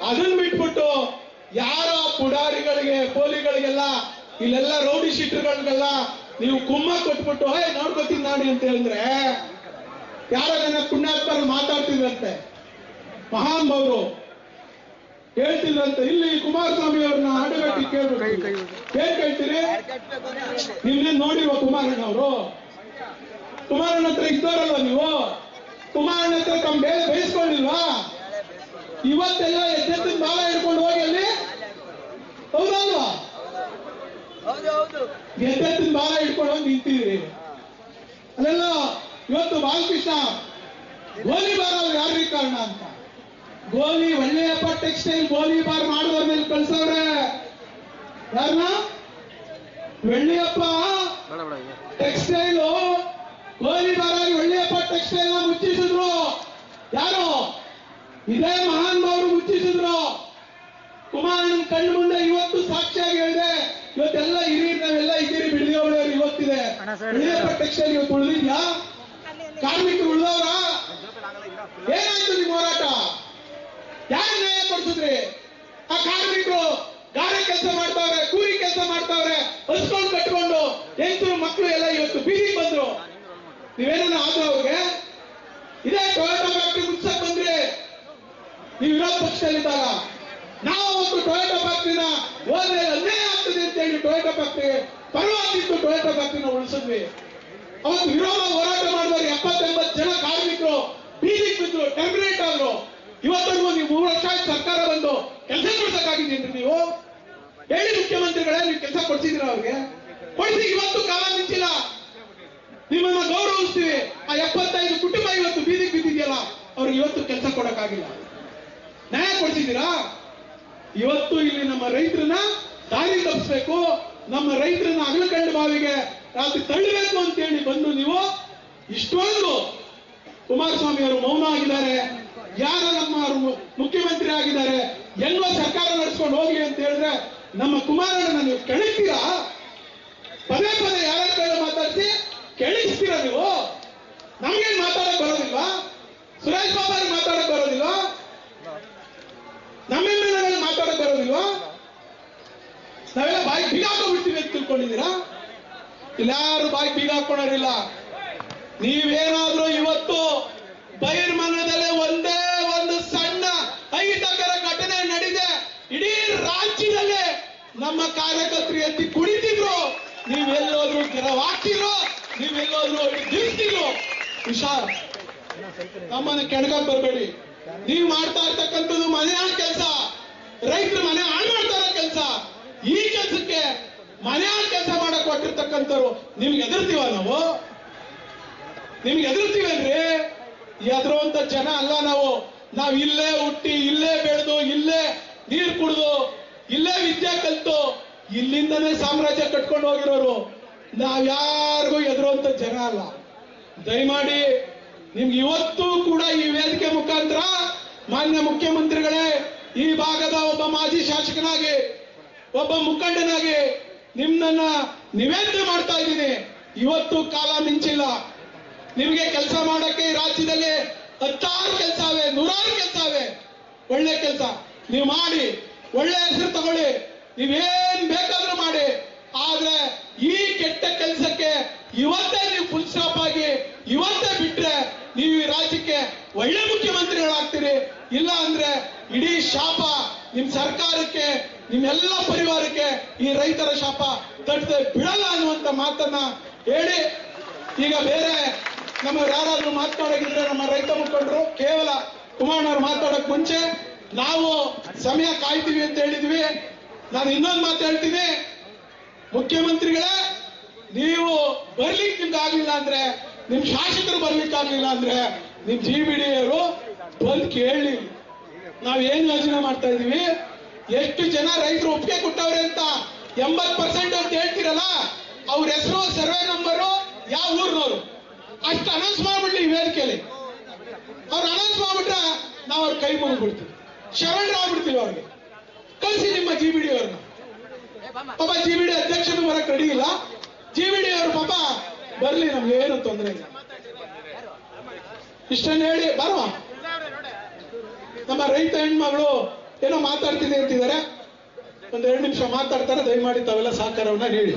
ಅದನ್ನ ಬಿಟ್ಬಿಟ್ಟು ಯಾರೋ ಪುಡಾರಿಗಳಿಗೆ ಪೋಲಿಗಳಿಗೆಲ್ಲ ಇಲ್ಲೆಲ್ಲ ರೌಡಿ ಶೀಟರ್ಗಳಿಗೆಲ್ಲ ನೀವು ಕುಮ್ಮ ಕೊಟ್ಬಿಟ್ಟು ನೋಡ್ಕೊತೀನಿ ನಾಡಿ ಅಂತ ಹೇಳಿದ್ರೆ ಯಾರೋ ಜನ ಪುಣ್ಯಾತ್ಮರು ಮಾತಾಡ್ತಿದ್ರಂತೆ, ಮಹಾನ್ ಬವರು ಹೇಳ್ತಿದ್ರಂತೆ. ಇಲ್ಲಿ ಕುಮಾರಸ್ವಾಮಿ ಅವ್ರನ್ನ ಆಡುಗಟ್ಟಿ ಕೇಳ್ಬೇಕು, ಏನ್ ಕೇಳ್ತೀರಿ? ನಿನ್ನೆ ನೋಡಿರುವ ಕುಮಾರಣ್ಣ ಅವರು, ಕುಮಾರಣ್ಣ ಹತ್ರ ಇದ್ದವರಲ್ವ ನೀವು? ಕುಮಾರಣ್ಣ ಹತ್ರ ತಮ್ಮ ಬೇರೆ ಬಯಸ್ಕೊಂಡಿಲ್ವಾ? ಇವತ್ತೆಲ್ಲ ಎದ್ದೆತ್ತಿನ ಬಾಲ ಹಿಡ್ಕೊಂಡು ಹೋಗಿ ಅಲ್ಲಿ, ಹೌದಲ್ವಾ? ಎದ್ದೆತ್ತಿನ ಬಾಲ ಹಿಡ್ಕೊಂಡು ಹೋಗಿ ನಿಂತಿದ್ದೀರಿ ಅಲ್ಲೆಲ್ಲ. ಇವತ್ತು ಬಾಲಕೃಷ್ಣ ಗೋಲಿಬಾರ್ ಅವ್ರು ಯಾರಿಗೆ ಕಾರಣ ಅಂತ, ಒಳ್ಳೆಯಪ್ಪ ಟೆಕ್ಸ್ಟೈಲ್ ಗೋಲಿಬಾರ್ ಮಾಡಿದವ್ರ ಮೇಲೆ ಕಳ್ಸವ್ರೆ. ಯಾರನ್ನ? ಒಳ್ಳೆಯಪ್ಪ ಟೆಕ್ಸ್ಟೈಲ್ ಗೋಲಿಬಾರ್ ಆಗಿ ಒಳ್ಳೆಯಪ್ಪ ಟೆಕ್ಸ್ಟೈಲ್ ನ ಮುಚ್ಚಿಸಿದ್ರು. ಯಾರು? ಇದೇ ಮಹಾನ್ ಅವರು ಮುಚ್ಚಿಸಿದ್ರು. ಕುಮಾರಣ್ಣನ ಕಣ್ಣು ಮುಂದೆ ಇವತ್ತು ಸಾಕ್ಷಿಯಾಗಿ ಹೇಳಿದೆ. ಇವತ್ತೆಲ್ಲ ಹಿರಿಯರು ನಾವೆಲ್ಲ ಇದ್ದೀರಿ, ಬಿಳಿದವರು ಇವತ್ತಿದೆ. ಒಳ್ಳೆಯಪ್ಪ ಟೆಕ್ಸ್ಟೈಲ್ ಇವತ್ತು ಉಳಿದಿದ್ಯಾ? ಕಾರ್ಮಿಕರು ಉಳಿದವ್ರ? ಏನಾಯ್ತು ನಿಮ್ಮ ಹೋರಾಟ? ಯಾರು ನ್ಯಾಯ ಕೊಡಿಸಿದ್ರಿ? ಆ ಕಾರ್ಮಿಕರು ಗಾರೆ ಕೆಲಸ ಮಾಡ್ತಾವ್ರೆ, ಕೂಲಿ ಕೆಲಸ ಮಾಡ್ತಾವ್ರೆ, ಹಸ್ಕೊಂಡು ಕಟ್ಕೊಂಡು ಹೆಂಗಸರು ಮಕ್ಕಳು ಎಲ್ಲ ಇವತ್ತು ಬೀದಿಗೆ ಬಂದ್ರು. ನೀವೇನ ಆದ್ರೂ ಅವ್ರಿಗೆ? ಇದೇ ಟೊಯೋಟಾ ಫ್ಯಾಕ್ಟ್ರಿ ಮುಚ್ಚಕ್ ಬಂದ್ರಿ ನೀವು ವಿರೋಧ ಪಕ್ಷದಲ್ಲಿದ್ದಾಗ. ನಾವು ಒಂದು ಟೊಯೋಟಾ ಫ್ಯಾಕ್ಟ್ರಿನ ಹೋದ್ರೆ ಅನ್ಯಾಯ ಆಗ್ತದೆ ಅಂತ ಹೇಳಿ ಟೊಯೋಟಾ ಫ್ಯಾಕ್ಟ್ರಿ ಪರವಾಗಿತ್ತು, ಟೊಯೋಟಾ ಫ್ಯಾಕ್ಟ್ರಿನ ಉಳಿಸಿದ್ವಿ. ಅವತ್ತು ವಿರೋಧ ಹೋರಾಟ ಮಾಡಿದವರು 70-80 ಜನ ಕಾರ್ಮಿಕರು ಬೀದಿಗೆ ಬಿದ್ರು, ಟರ್ಮಿನೇಟ್ ಆದ್ರು. ಇವತ್ತರೆಗೂ ನೀವು 3 ವರ್ಷ ಆಯ್ತು ಸರ್ಕಾರ ಬಂದು ಕೆಲಸ ಕೊಡ್ಸಕ್ಕಾಗಿದ್ದೀರಿ ನೀವು? ಹೇಳಿ ಮುಖ್ಯಮಂತ್ರಿಗಳೇ, ನೀವು ಕೆಲಸ ಕೊಡ್ಸಿದ್ದೀರ ಅವ್ರಿಗೆ? ಕೊಡಿಸಿ. ಇವತ್ತು ಕಾಲ ಮಿಂಚಿಲ್ಲ, ನಿಮ್ಮನ್ನ ಗೌರವಿಸ್ತೀವಿ. ಆ 75 ಕುಟುಂಬ ಇವತ್ತು ಬೀದಿಗೆ ಬಿದ್ದಿದೆಯಲ್ಲ, ಅವ್ರಿಗೆ ಇವತ್ತು ಕೆಲಸ ಕೊಡಕ್ಕಾಗಿಲ್ಲ. ನ್ಯಾಯ ಕೊಡ್ಸಿದ್ದೀರಾ? ಇವತ್ತು ಇಲ್ಲಿ ನಮ್ಮ ರೈತರನ್ನ ದಾರಿ ತಪ್ಪಿಸ್ಬೇಕು, ನಮ್ಮ ರೈತರನ್ನ ಅಗಲಕಂಡ ಬಾವಿಗೆ ರಾತ್ರಿ ತಳ್ಳಬೇಕು ಅಂತೇಳಿ ಬಂದು ನೀವು ಇಷ್ಟೊಂದು ಕುಮಾರಸ್ವಾಮಿ ಅವರು ಮೌನ ಆಗಿದ್ದಾರೆ. ಯಾರ ನಮ್ಮ ಮುಖ್ಯಮಂತ್ರಿ ಆಗಿದ್ದಾರೆ, ಎಲ್ಲೋ ಸರ್ಕಾರ ನಡೆಸ್ಕೊಂಡು ಹೋಗಿ ಅಂತ ಹೇಳಿದ್ರೆ ನಮ್ಮ ಕುಮಾರಣ್ಣ ನೀವು ಕೆಳಗ್ತೀರಾ? ಪದೇ ಪದೇ ಯಾರ ಕೈಲ ಮಾತಾಡಿಸಿ ಕೆಳಗಿಸ್ತೀರಾ ನೀವು? ನಮ್ಗೇನ್ ಮಾತಾಡಕ್ ಬರೋದಿಲ್ವಾ? ಸುರೇಶ್ ಬಾಬು ಅವ್ರಿಗೆ ಮಾತಾಡಕ್ ಬರೋದಿಲ್ವಾ? ನಮ್ಮ ಎಮ್ಮೆಲ್ಲೆಗಳಿಗೆ ಮಾತಾಡಕ್ ಬರೋದಿಲ್ವಾ? ನಾವೆಲ್ಲ ಬಾಯಿ ಬೀಗ ಹಾಕೊಂಡ್ಬಿಡ್ತೀವಿ ಅಂತ ತಿಳ್ಕೊಂಡಿದ್ದೀರಾ? ಇಲ್ಲ, ಯಾರು ಬಾಯಿ ಬೀಗ ಹಾಕೊಳ್ಳೋರಿಲ್ಲ. ನೀವೇನಾದ್ರೂ ಇವತ್ತು ಬೈರ್ಮನದಲ್ಲಿ ಒಂದೇ ಒಂದು ಸಣ್ಣ ಅಹಿತಕರ ಘಟನೆ ನಡೆದಿದೆ, ಇಡೀ ರಾಜ್ಯದಲ್ಲೇ ನಮ್ಮ ಕಾರ್ಯಕರ್ತರು ಎತ್ತಿ ಕುಡಿತಿದ್ರು, ನೀವೆಲ್ಲೋದ್ರು ಗಿರವಾಗ್ತಿದ್ರು, ನೀವೆಲ್ಲೋದ್ರು ನಿಲ್ತಿದ್ರು. ಹುಷಾರ್, ನಮ್ಮನ್ನ ಕೆಣಕಕ್ ಬರಬೇಡಿ. ನೀವು ಮಾಡ್ತಾ ಇರ್ತಕ್ಕಂಥದ್ದು ಮನೆ ಹಾಳು ಕೆಲಸ, ರೈತರು ಮನೆ ಹಾಳು ಮಾಡ್ತಾ ಇರೋ ಕೆಲಸ. ಈ ಕೆಲಸಕ್ಕೆ ಮನೆ ಹಾಳು ಕೆಲಸ ಮಾಡಕ್ ಕೊಟ್ಟಿರ್ತಕ್ಕಂಥವ್ರು ನಿಮ್ಗೆ ಎದುರ್ತೀವ ನಾವು? ನಿಮ್ಗೆ ಎದುರ್ತೀವೇನ್ರಿ? ಎದುರುವಂತ ಜನ ಅಲ್ಲ ನಾವು. ನಾವ್ ಇಲ್ಲೇ ಹುಟ್ಟಿ, ಇಲ್ಲೇ ಬೆಳೆದು, ಇಲ್ಲೇ ನೀರು ಕುಡಿದು, ಇಲ್ಲೇ ವಿದ್ಯೆ ಕಲಿತು, ಇಲ್ಲಿಂದನೇ ಸಾಮ್ರಾಜ್ಯ ಕಟ್ಕೊಂಡು ಹೋಗಿರೋರು. ನಾವ್ ಯಾರಿಗೂ ಎದುರುವಂತ ಜನ ಅಲ್ಲ. ದಯಮಾಡಿ ನಿಮ್ಗೆ ಇವತ್ತು ಕೂಡ ಈ ವೇದಿಕೆ ಮುಖಾಂತರ ಮಾನ್ಯ ಮುಖ್ಯಮಂತ್ರಿಗಳೇ, ಈ ಭಾಗದ ಒಬ್ಬ ಮಾಜಿ ಶಾಸಕನಾಗಿ, ಒಬ್ಬ ಮುಖಂಡನಾಗಿ ನಿಮ್ಮನ್ನ ನಿವೇದನೆ ಮಾಡ್ತಾ ಇದ್ದೀನಿ. ಇವತ್ತು ಕಾಲ ಮಿಂಚಿಲ್ಲ. ನಿಮ್ಗೆ ಕೆಲಸ ಮಾಡಕ್ಕೆ ಈ ರಾಜ್ಯದಲ್ಲಿ 10 ಕೆಲಸ ಅವೆ, 100 ಕೆಲಸ ಅವೆ. ಒಳ್ಳೆ ಕೆಲಸ ನೀವು ಮಾಡಿ, ಒಳ್ಳೆ ಹೆಸರು ತಗೊಳ್ಳಿ, ನೀವೇನ್ ಬೇಕಾದ್ರೂ ಮಾಡಿ. ಆದ್ರೆ ಈ ಕೆಟ್ಟ ಕೆಲಸಕ್ಕೆ ಇವತ್ತೇ ನೀವು ಫುಲ್ ಸ್ಟಾಪ್ ಆಗಿ ಇವತ್ತೇ ಬಿಟ್ರೆ ನೀವು ಈ ರಾಜ್ಯಕ್ಕೆ ಒಳ್ಳೆ ಮುಖ್ಯಮಂತ್ರಿಗಳಾಗ್ತೀರಿ. ಇಲ್ಲ ಅಂದ್ರೆ ಇಡೀ ಶಾಪ ನಿಮ್ ಸರ್ಕಾರಕ್ಕೆ, ನಿಮ್ಮೆಲ್ಲ ಪರಿವಾರಕ್ಕೆ ಈ ರೈತರ ಶಾಪ ತಟ್ಟದೆ ಬಿಡಲ್ಲ ಅನ್ನುವಂತ ಮಾತನ್ನ ಹೇಳಿ, ಈಗ ಬೇರೆ ನಮ್ಮ ಯಾರಾದ್ರೂ ಮಾತನಾಡೋಗಿದ್ರೆ ನಮ್ಮ ರೈತ ಮುಖಂಡರು, ಕೇವಲ ಕುಮಾರಣ್ಣವ್ರು ಮಾತಾಡಕ್ ಮುಂಚೆ ನಾವು ಸಮಯ ಕಾಯ್ತೀವಿ ಅಂತ ಹೇಳಿದ್ವಿ. ನಾನು ಇನ್ನೊಂದು ಮಾತು ಹೇಳ್ತೀನಿ, ಮುಖ್ಯಮಂತ್ರಿಗಳೇ, ನೀವು ಬರ್ಲಿಕ್ಕೆ ನಿಮ್ಗೆ ಆಗ್ಲಿಲ್ಲ ಅಂದ್ರೆ, ನಿಮ್ ಶಾಸಕರು ಬರ್ಲಿಕ್ಕೆ ಆಗ್ಲಿಲ್ಲ ಅಂದ್ರೆ, ನಿಮ್ GBD ಅವರು ಬಂದು ಕೇಳಿ ನಾವೇನ್ ಯೋಜನೆ ಮಾಡ್ತಾ ಇದೀವಿ, ಎಷ್ಟು ಜನ ರೈತರು ಒಪ್ಪಿಗೆ ಕೊಟ್ಟವ್ರೆ ಅಂತ. 80% ಅಂತ ಹೇಳ್ತೀರಲ್ಲ, ಅವ್ರ ಹೆಸರು, ಸರ್ವೆ ನಂಬರು, ಯಾವ ಊರ್ನವರು ಅಷ್ಟು ಅನೌನ್ಸ್ ಮಾಡ್ಬಿಡ್ಲಿ ಈ ವೇದಿಕೆಯಲ್ಲಿ. ಅವ್ರು ಅನೌನ್ಸ್ ಮಾಡ್ಬಿಟ್ರೆ ನಾವು ಅವ್ರ ಕೈ ಮುಗಿದ್ಬಿಡ್ತೀವಿ, ಶರಣರಾಗ್ಬಿಡ್ತೀವಿ ಅವ್ರಿಗೆ. ಕಳಿಸಿ ನಿಮ್ಮ GBD ಅವ್ರನ್ನ. ಪಾಪ GBD ಅಧ್ಯಕ್ಷರು ಬರಕ್ ರೆಡಿ ಇಲ್ಲ. GBD ಅವರು ಪಾಪ ಬರ್ಲಿ, ನಮ್ಗೆ ಏನು ತೊಂದರೆ ಇಲ್ಲ. ಇಷ್ಟನ್ನು ಹೇಳಿ ಬರುವ ನಮ್ಮ ರೈತ ಹೆಣ್ಮಗಳು ಏನೋ ಮಾತಾಡ್ತೀನಿ ಅಂತಿದ್ದಾರೆ. ಒಂದೆರಡು ನಿಮಿಷ ಮಾತಾಡ್ತಾರೆ, ದಯಮಾಡಿ ತಾವೆಲ್ಲ ಸಹಕಾರವನ್ನ ನೀಡಿ.